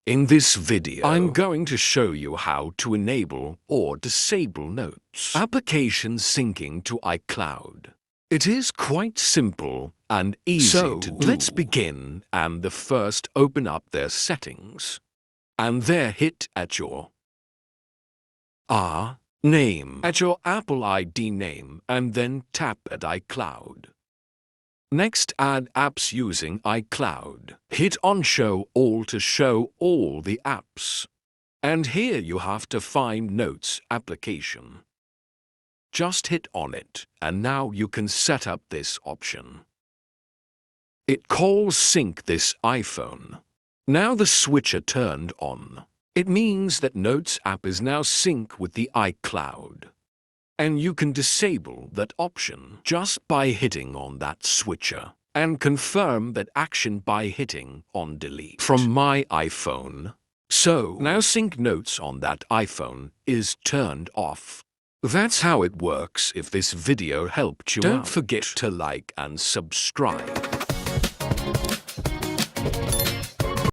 In this video, I'm going to show you how to enable or disable Notes application syncing to iCloud. It is quite simple and easy to do. Let's begin, and first open up their settings, and there hit at your name, at your Apple ID name, and then tap at iCloud. Next, add apps using iCloud. Hit on Show All to show all the apps. And here you have to find Notes application. Just hit on it, and now you can set up this option. It calls Sync this iPhone. Now the switcher turned on. It means that Notes app is now sync with the iCloud. And you can disable that option just by hitting on that switcher, and confirm that action by hitting on Delete from my iPhone. So now Sync Notes on that iPhone is turned off. That's how it works. If this video helped you out, don't forget to like and subscribe.